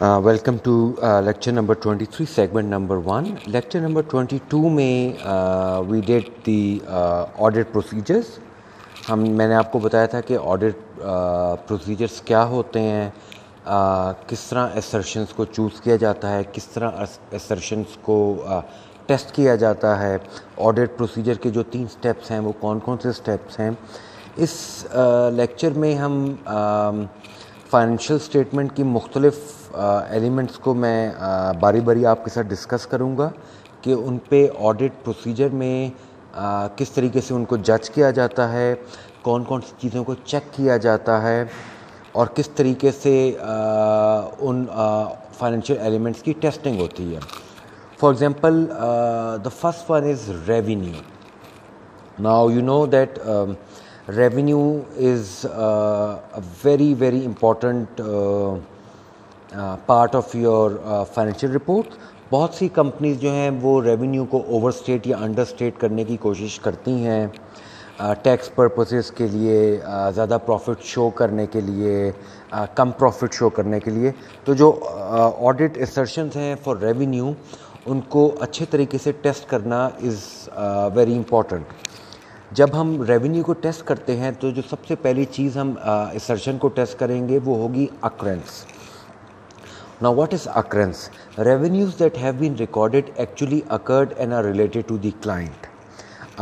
Welcome to lecture number 23, segment number 1. Lecture number 22 में we did the audit procedures. मैंने आपको बताया था कि audit procedures क्या होते हैं, किस तरह assertions को choose किया जाता है, किस तरह assertions को टेस्ट किया जाता है, ऑडिट प्रोसीजर के जो 3 स्टेप्स हैं वो कौन कौन से स्टेप्स हैं. इस लेक्चर में हम फाइनेंशियल स्टेटमेंट की मुख्तलिफ एलिमेंट्स को मैं बारी बारी आपके साथ डिस्कस करूंगा कि उन पे ऑडिट प्रोसीजर में किस तरीके से उनको जज किया जाता है, कौन कौन सी चीज़ों को चेक किया जाता है और किस तरीके से उन फाइनेंशियल एलिमेंट्स की टेस्टिंग होती है. For example, the first one is revenue. Now you know that revenue is a very very important part of your financial report. बहुत सी कंपनीज जो हैं वो रेवेन्यू को ओवरस्टेट या अंडरस्टेट करने की कोशिश करती हैं टैक्स पर्पसेस के लिए, ज़्यादा प्रॉफिट शो करने के लिए, कम प्रॉफिट शो करने के लिए. तो जो ऑडिट असर्शंस हैं फॉर रेवेन्यू उनको अच्छे तरीके से टेस्ट करना इज़ वेरी इम्पॉर्टेंट. जब हम रेवेन्यू को टेस्ट करते हैं तो जो सबसे पहली चीज़ हम असर्शन को टेस्ट करेंगे वो होगी occurrences. Now what is occurrence? Revenues that have been recorded actually occurred and are related to the client.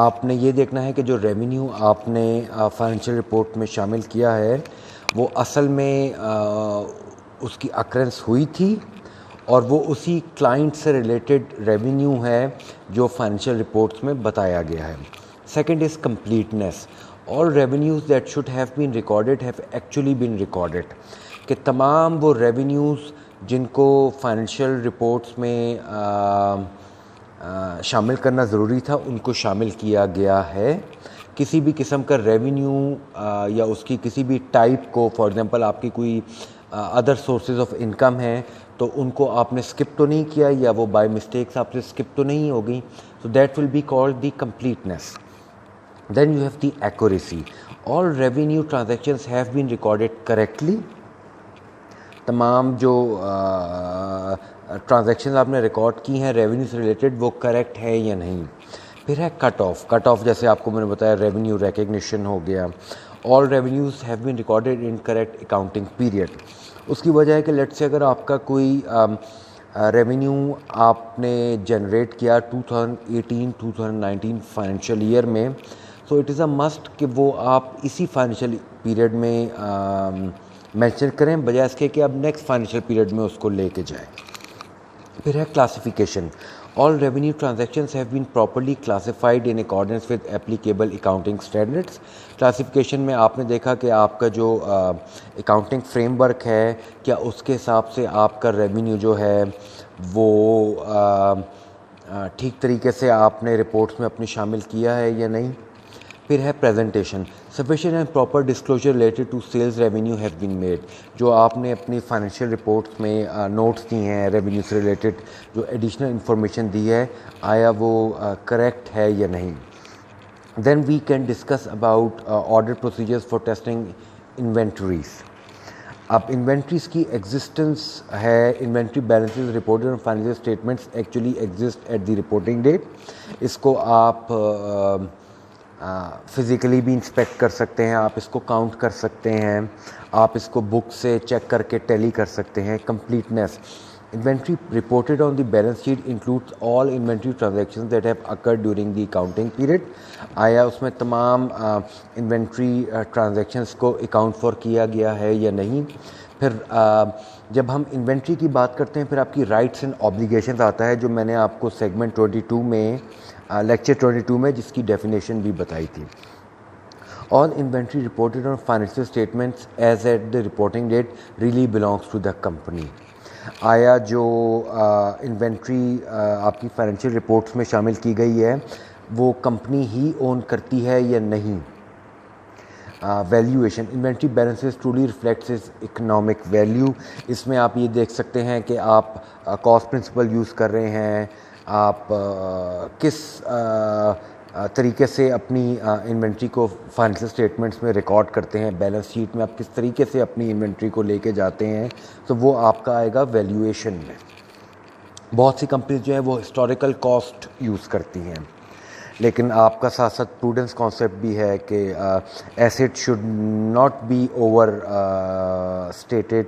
आपने ये देखना है कि जो रेवेन्यू आपने फाइनेंशियल रिपोर्ट में शामिल किया है वो असल में उसकी अक्रेंस हुई थी और वो उसी क्लाइंट से रिलेटेड रेवेन्यू है जो फाइनेंशियल रिपोर्ट्स में बताया गया है. Second is completeness. All revenues that should have been recorded have actually been recorded. कि तमाम वो रेवेन्यूज़ जिनको फाइनेंशियल रिपोर्ट्स में शामिल करना ज़रूरी था उनको शामिल किया गया है. किसी भी किस्म का रेवेन्यू या उसकी किसी भी टाइप को, फॉर एग्जांपल आपकी कोई अदर सोर्सेज ऑफ इनकम है तो उनको आपने स्किप तो नहीं किया या वो बाय मिस्टेक्स आपसे स्किप तो नहीं हो गई. So that will be called the completeness. Then you have the accuracy. All revenue transactions have been recorded correctly. तमाम जो ट्रांजैक्शंस आपने रिकॉर्ड की हैं रेवेन्यू से रिलेटेड वो करेक्ट है या नहीं. फिर है कट ऑफ. कट ऑफ जैसे आपको मैंने बताया रेवेन्यू रिकग्निशन हो गया. All revenues have been recorded in correct accounting period. उसकी वजह है कि लेट्स से अगर आपका कोई रेवेन्यू आपने जनरेट किया 2018-2019 फाइनेंशियल ईयर में, so it is a must कि वो आप इसी फाइनेंशियल पीरियड में मेंशन करें बजाय इसके कि आप नेक्स्ट फाइनेंशियल पीरियड में उसको लेके जाएं. फिर है classification. All revenue transactions have been properly classified in accordance with applicable accounting standards. Classification में आपने देखा कि आपका जो अकाउंटिंग फ्रेमवर्क है क्या उसके हिसाब से आपका रेवेन्यू जो है वो ठीक तरीके से आपने रिपोर्ट्स में अपनी शामिल किया है या नहीं. फिर है presentation. Sufficient and proper disclosure related to sales revenue have been made. जो आपने अपनी फाइनेंशियल रिपोर्ट्स में नोट्स दी हैं रेवेन्यू से रिलेटेड, जो एडिशनल इंफॉर्मेशन दी है आया वो करेक्ट है या नहीं. Then we can discuss about audit procedures for testing inventories. अब इन्वेंट्रीज की एग्जिस्टेंस है. Inventory balances reported on financial statements actually exist at the reporting date. इसको आप फ़िज़िकली भी इंस्पेक्ट कर सकते हैं, आप इसको काउंट कर सकते हैं, आप इसको बुक से चेक करके टैली कर सकते हैं. Completeness. Inventory reported on the balance sheet includes all inventory transactions that have occurred during the accounting period. आया उसमें तमाम इन्वेंट्री ट्रांजैक्शंस को अकाउंट फॉर किया गया है या नहीं. फिर जब हम इन्वेंट्री की बात करते हैं फिर आपकी राइट्स एंड ऑब्लिगेशंस आता है जो मैंने आपको सेगमेंट 22 में लेक्चर 22 में जिसकी डेफिनेशन भी बताई थी. All inventory reported on financial statements as at the reporting date really belongs to the company. आया जो इन्वेंट्री आपकी फाइनेंशियल रिपोर्ट्स में शामिल की गई है वो कंपनी ही ओन करती है या नहीं. Valuation. Inventory balances truly reflects is economic value. इसमें आप ये देख सकते हैं कि आप कॉस्ट प्रिंसिपल यूज़ कर रहे हैं, आप किस तरीके से अपनी इन्वेंट्री को फाइनेंशियल स्टेटमेंट्स में रिकॉर्ड करते हैं, बैलेंस शीट में आप किस तरीके से अपनी इन्वेंट्री को लेके जाते हैं, तो वो आपका आएगा वैल्यूएशन में। बहुत सी कंपनीज जो है वो हिस्टोरिकल कॉस्ट यूज़ करती हैं, लेकिन आपका साथ साथ प्रूडेंस कॉन्सेप्ट भी है कि asset should not be over stated.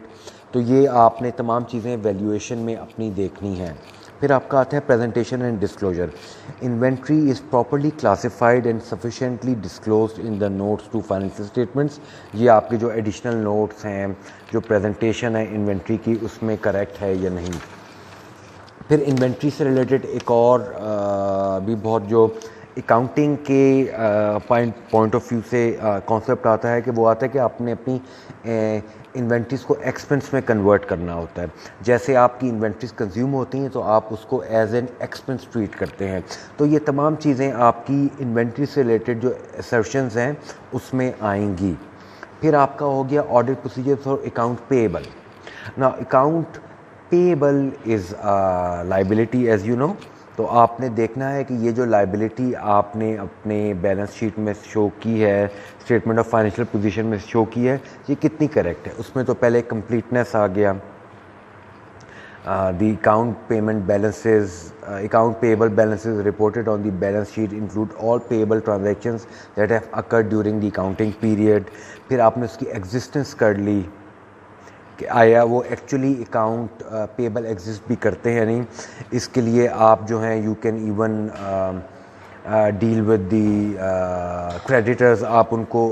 तो ये आपने तमाम चीज़ें वैल्यूएशन में अपनी देखनी हैं। फिर आपका आता है presentation and disclosure. Inventory is properly classified and sufficiently disclosed in the notes to financial statements. ये आपके जो एडिशनल नोट्स हैं, जो प्रेजेंटेशन है इन्वेंट्री की, उसमें करेक्ट है या नहीं। फिर इन्वेंट्री से रिलेटेड एक और भी बहुत जो अकाउंटिंग के पॉइंट ऑफ व्यू से कॉन्सेप्ट आता है कि वो आता है कि आपने अपनी इन्वेंट्रीज़ को एक्सपेंस में कन्वर्ट करना होता है। जैसे आपकी इन्वेंट्रीज़ कंज्यूम होती हैं तो आप उसको एज एन एक्सपेंस ट्रीट करते हैं। तो ये तमाम चीज़ें आपकी इन्वेंट्री से रिलेटेड जो असर्शंस हैं उसमें आएंगी। फिर आपका हो गया audit procedure for account payable. ना account payable is liability as you know. तो आपने देखना है कि ये जो लाइबिलिटी आपने अपने बैलेंस शीट में शो की है, स्टेटमेंट ऑफ फाइनेंशियल पोजीशन में शो की है, ये कितनी करेक्ट है। उसमें तो पहले कंप्लीटनेस आ गया, the account payment balances, account payable balances reported on the balance sheet include all payable transactions that have occurred during the accounting period। फिर आपने उसकी एग्जिस्टेंस कर ली कि आया वो एक्चुअली अकाउंट पेबल एग्जिस्ट भी करते हैं नहीं। इसके लिए आप जो हैं you can even deal with the creditors, आप उनको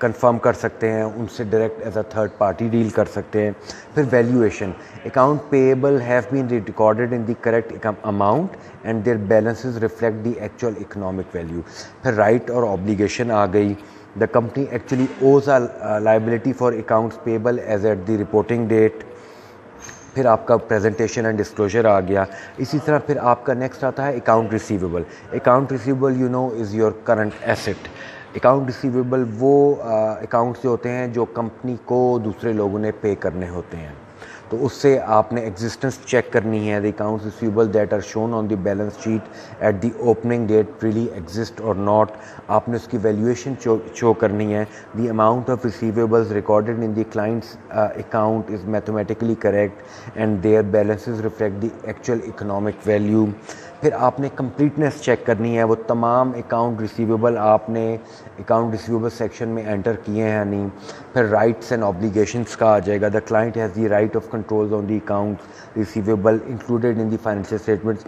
कंफर्म कर सकते हैं, उनसे direct as a third party deal कर सकते हैं। फिर valuation, account payable have been recorded in the correct amount and their balances reflect the actual economic value. फिर राइट और ऑब्लिगेशन आ गई। The company actually owes a liability for accounts payable as at the reporting date। फिर आपका presentation and disclosure आ गया। इसी तरह फिर आपका नेक्स्ट आता है account receivable. Account receivable you know is your current asset. Account receivable वो अकाउंट्स जो होते हैं जो कंपनी को दूसरे लोगों ने पे करने होते हैं, तो उससे आपने एग्जिस्टेंस चेक करनी है। The accounts receivable that are shown on the balance sheet at the opening date really exist और नॉट। आपने उसकी वैल्यूएशन शो करनी है। The amount of receivables recorded in the client's account is mathematically correct and their balances reflect the actual economic value. फिर आपने completeness check करनी है, वो तमाम अकाउंट रिसीवेबल आपने अकाउंट रिसीवेबल सेक्शन में एंटर किए हैं नहीं। फिर राइट्स एंड ऑब्लिगेशंस का आ जाएगा। The client has the right of controls on the accounts receivable included in the financial statements.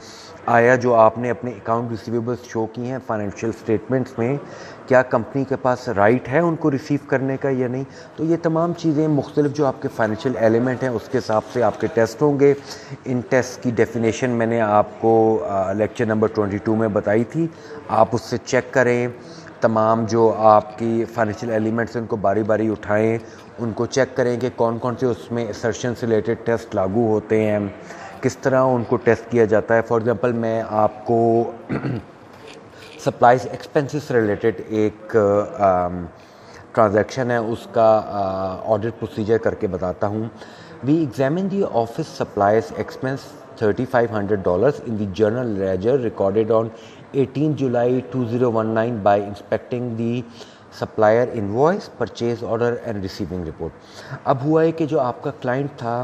आया जो आपने अपने अकाउंट रिसीवेबल्स शो किए हैं फाइनेंशियल स्टेटमेंट्स में, क्या कंपनी के पास राइट है उनको रिसीव करने का या नहीं। तो ये तमाम चीज़ें मुख्तलिफ जो आपके फाइनेंशियल एलिमेंट हैं उसके हिसाब से आपके टेस्ट होंगे। इन टेस्ट की डेफिनेशन मैंने आपको लेक्चर नंबर 22 में बताई थी, आप उससे चेक करें। तमाम जो आपकी फाइनेंशियल एलिमेंट्स हैं उनको बारी बारी उठाएं, उनको चेक करें कि कौन कौन से उसमें असर्शन से रिलेटेड टेस्ट लागू होते हैं, किस तरह उनको टेस्ट किया जाता है। फॉर एग्ज़ाम्पल मैं आपको सप्लाईज एक्सपेंसेस से रिलेटेड एक ट्रांजैक्शन है उसका ऑडिट प्रोसीजर करके बताता हूँ। We examine the office supplies expense $3,500 in the journal ledger recorded on 18 July 2019 by inspecting the supplier invoice, purchase order and receiving report। अब हुआ है कि जो आपका क्लाइंट था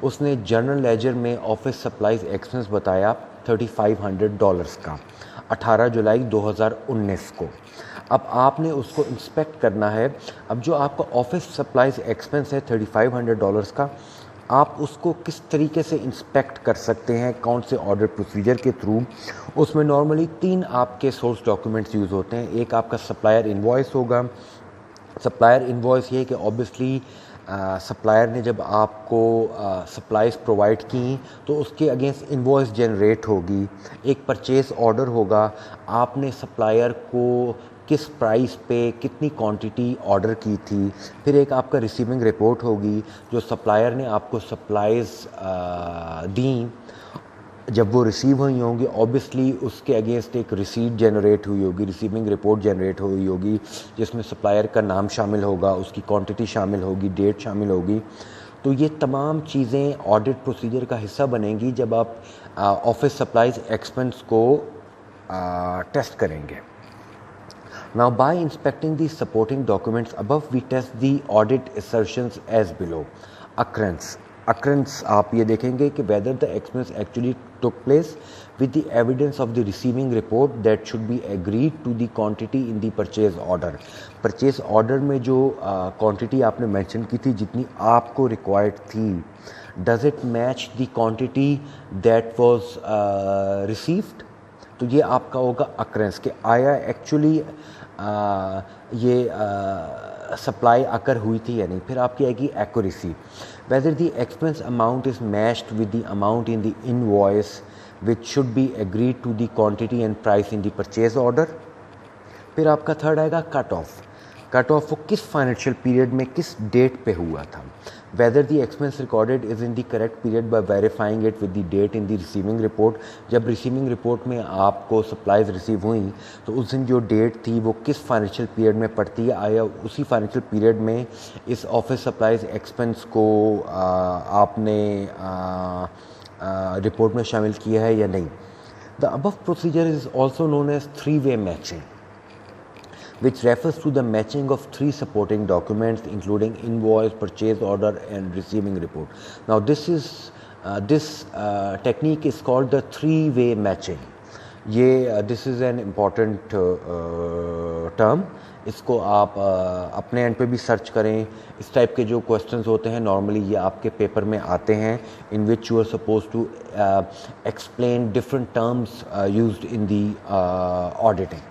उसने जर्नल लेजर में ऑफिस सप्लाईज एक्सपेंस बताया $3,500 का 18 जुलाई 2019 को। अब आपने उसको इंस्पेक्ट करना है। अब जो आपका ऑफिस सप्लाईज एक्सपेंस है $3,500 का, आप उसको किस तरीके से इंस्पेक्ट कर सकते हैं, कौन से ऑडिट प्रोसीजर के थ्रू। उसमें नॉर्मली 3 आपके सोर्स डॉक्यूमेंट्स यूज़ होते हैं। एक आपका सप्लायर इनवॉइस होगा। सप्लायर इनवॉइस ये कि ऑब्वियसली सप्लायर ने जब आपको सप्लाईज प्रोवाइड की तो उसके अगेंस्ट इनवॉइस जनरेट होगी। एक परचेस ऑर्डर होगा, आपने सप्लायर को किस प्राइस पे कितनी क्वांटिटी ऑर्डर की थी। फिर एक आपका रिसीविंग रिपोर्ट होगी, जो सप्लायर ने आपको सप्लाईज दी, जब वो रिसीव हुई होंगी ऑब्वियसली उसके अगेंस्ट एक रिसीट जनरेट हुई होगी, रिसीविंग रिपोर्ट जनरेट हुई होगी, जिसमें सप्लायर का नाम शामिल होगा, उसकी क्वांटिटी शामिल होगी, डेट शामिल होगी। तो ये तमाम चीज़ें ऑडिट प्रोसीजर का हिस्सा बनेंगी जब आप ऑफिस सप्लाईज एक्सपेंस को टेस्ट करेंगे। Now, by inspecting the supporting documents above, we test the audit assertions as below. Occurrence आप ये देखेंगे कि whether the expense actually took place with the evidence of the receiving report that should be agreed to the quantity in the purchase order. Purchase order में जो quantity आपने mention की थी, जितनी आपको required थी, does it match the quantity that was received? तो ये आपका होगा अक्रेंस कि आया एक्चुअली ये सप्लाई अकर हुई थी या नहीं। फिर आपकी आएगी accuracy, whether the expense amount is matched with the amount in the invoice which should be agreed to the quantity and price in the purchase order. फिर आपका थर्ड आएगा कट ऑफ। कट ऑफ वो किस financial period में किस date पे हुआ था। Whether the expense recorded is in the correct period by verifying it with the date in the receiving report. जब रिसीविंग रिपोर्ट में आपको सप्लाईज रिसीव हुई तो उस दिन जो डेट थी वो किस फाइनेंशियल पीरियड में पड़ती है, आया उसी फाइनेंशियल पीरियड में इस ऑफिस सप्लाईज एक्सपेंस को आपने रिपोर्ट में शामिल किया है या नहीं। The above procedure is also known as 3-way matching, which refers to the matching of 3 supporting documents including invoice, purchase order and receiving report. Now this technique is called the 3-way matching. This is an important term. इसको आप अपने and पे भी search करें। इस type के जो questions होते हैं नॉर्मली ये आपके पेपर में आते हैं, in which you are suppose to explain different terms used in the auditing.